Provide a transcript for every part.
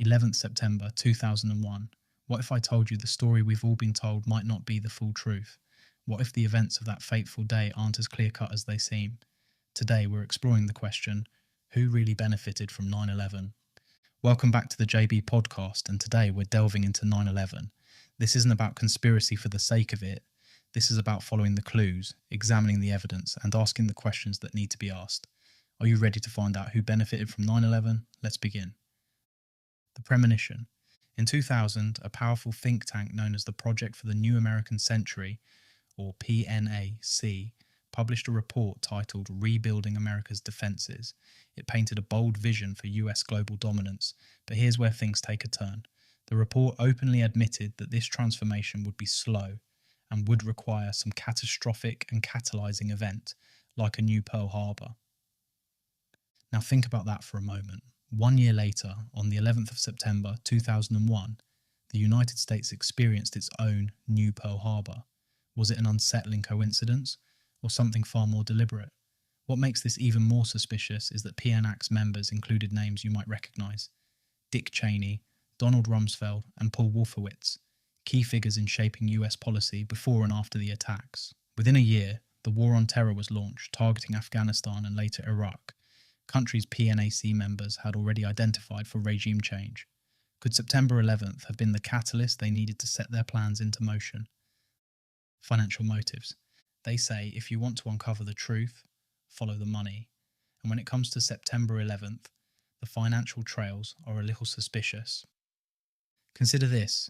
11th September 2001. What if I told you the story we've all been told might not be the full truth? What if the events of that fateful day aren't as clear-cut as they seem? Today we're exploring the question, who really benefited from 9/11? Welcome back to the JB podcast, and today we're delving into 9/11. This isn't about conspiracy for the sake of it. This is about following the clues, examining the evidence, and asking the questions that need to be asked. Are you ready to find out who benefited from 9/11? Let's begin. The premonition. In 2000, a powerful think tank known as the Project for the New American Century, or PNAC, published a report titled Rebuilding America's Defenses. It painted a bold vision for US global dominance, but here's where things take a turn. The report openly admitted that this transformation would be slow and would require some catastrophic and catalyzing event, like a new Pearl Harbor. Now think about that for a moment. 1 year later, on the 11th of September 2001, the United States experienced its own new Pearl Harbor. Was it an unsettling coincidence, or something far more deliberate? What makes this even more suspicious is that PNAC's members included names you might recognise: Dick Cheney, Donald Rumsfeld, and Paul Wolfowitz, key figures in shaping US policy before and after the attacks. Within a year, the War on Terror was launched, targeting Afghanistan and later Iraq. Countries PNAC members had already identified for regime change. Could September 11th have been the catalyst they needed to set their plans into motion? Financial motives. They say if you want to uncover the truth, follow the money. And when it comes to September 11th, the financial trails are a little suspicious. Consider this.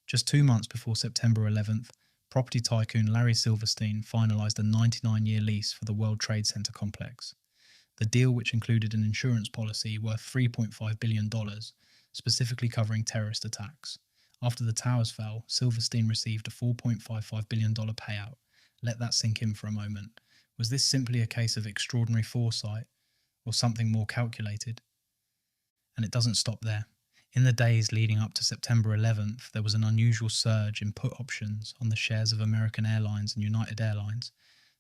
Just 2 months before September 11th, property tycoon Larry Silverstein finalised a 99-year lease for the World Trade Center complex. The deal, which included an insurance policy worth $3.5 billion, specifically covering terrorist attacks. After the towers fell, Silverstein received a $4.55 billion payout. Let that sink in for a moment. Was this simply a case of extraordinary foresight, or something more calculated? And it doesn't stop there. In the days leading up to September 11th, there was an unusual surge in put options on the shares of American Airlines and United Airlines,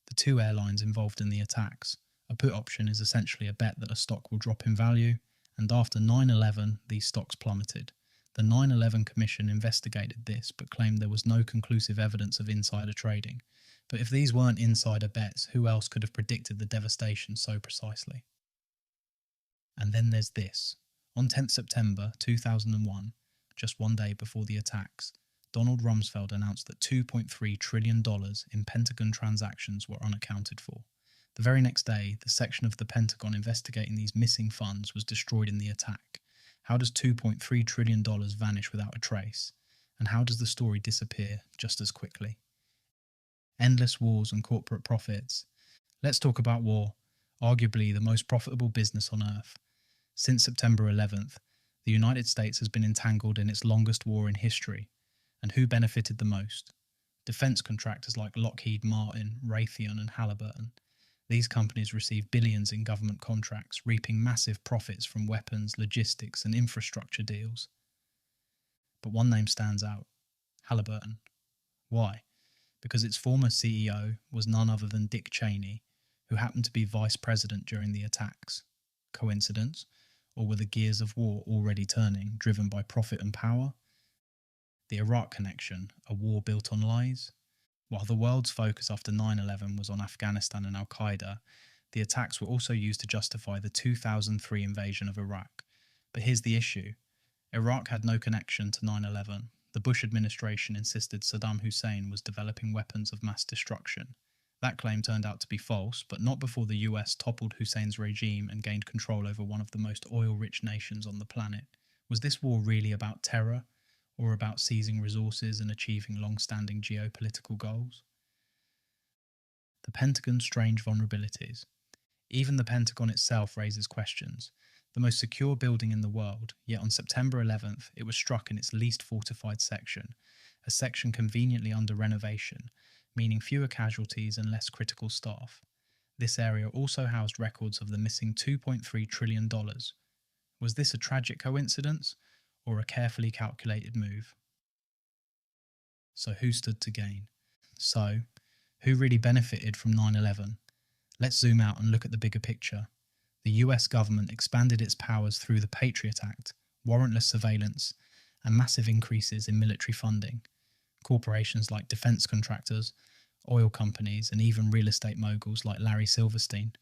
the two airlines involved in the attacks. A put option is essentially a bet that a stock will drop in value, and after 9/11, these stocks plummeted. The 9/11 Commission investigated this, but claimed there was no conclusive evidence of insider trading. But if these weren't insider bets, who else could have predicted the devastation so precisely? And then there's this. On 10th September 2001, just 1 day before the attacks, Donald Rumsfeld announced that $2.3 trillion in Pentagon transactions were unaccounted for. The very next day, the section of the Pentagon investigating these missing funds was destroyed in the attack. How does $2.3 trillion vanish without a trace? And how does the story disappear just as quickly? Endless wars and corporate profits. Let's talk about war, arguably the most profitable business on earth. Since September 11th, the United States has been entangled in its longest war in history. And who benefited the most? Defence contractors like Lockheed Martin, Raytheon and Halliburton. These companies receive billions in government contracts, reaping massive profits from weapons, logistics and infrastructure deals. But one name stands out: Halliburton. Why? Because its former CEO was none other than Dick Cheney, who happened to be vice president during the attacks. Coincidence? Or were the gears of war already turning, driven by profit and power? The Iraq connection, a war built on lies? While the world's focus after 9/11 was on Afghanistan and Al-Qaeda, the attacks were also used to justify the 2003 invasion of Iraq. But here's the issue. Iraq had no connection to 9/11. The Bush administration insisted Saddam Hussein was developing weapons of mass destruction. That claim turned out to be false, but not before the US toppled Hussein's regime and gained control over one of the most oil-rich nations on the planet. Was this war really about terror, or about seizing resources and achieving long-standing geopolitical goals? The Pentagon's strange vulnerabilities. Even the Pentagon itself raises questions. The most secure building in the world, yet on September 11th it was struck in its least fortified section, a section conveniently under renovation, meaning fewer casualties and less critical staff. This area also housed records of the missing $2.3 trillion. Was this a tragic coincidence, or a carefully calculated move? So who stood to gain? So, who really benefited from 9/11? Let's zoom out and look at the bigger picture. The US government expanded its powers through the Patriot Act, warrantless surveillance, and massive increases in military funding. Corporations like defence contractors, oil companies, and even real estate moguls like Larry Silverstein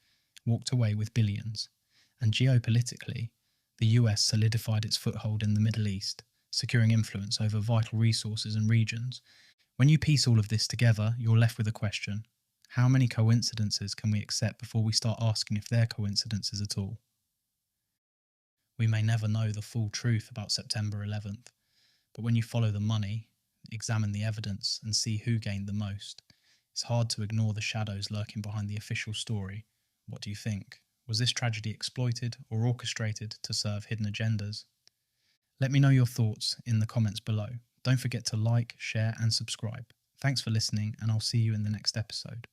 walked away with billions. And geopolitically, the US solidified its foothold in the Middle East, securing influence over vital resources and regions. When you piece all of this together, you're left with a question. How many coincidences can we accept before we start asking if they're coincidences at all? We may never know the full truth about September 11th, but when you follow the money, examine the evidence, and see who gained the most, it's hard to ignore the shadows lurking behind the official story. What do you think? Was this tragedy exploited or orchestrated to serve hidden agendas? Let me know your thoughts in the comments below. Don't forget to like, share, and subscribe. Thanks for listening, and I'll see you in the next episode.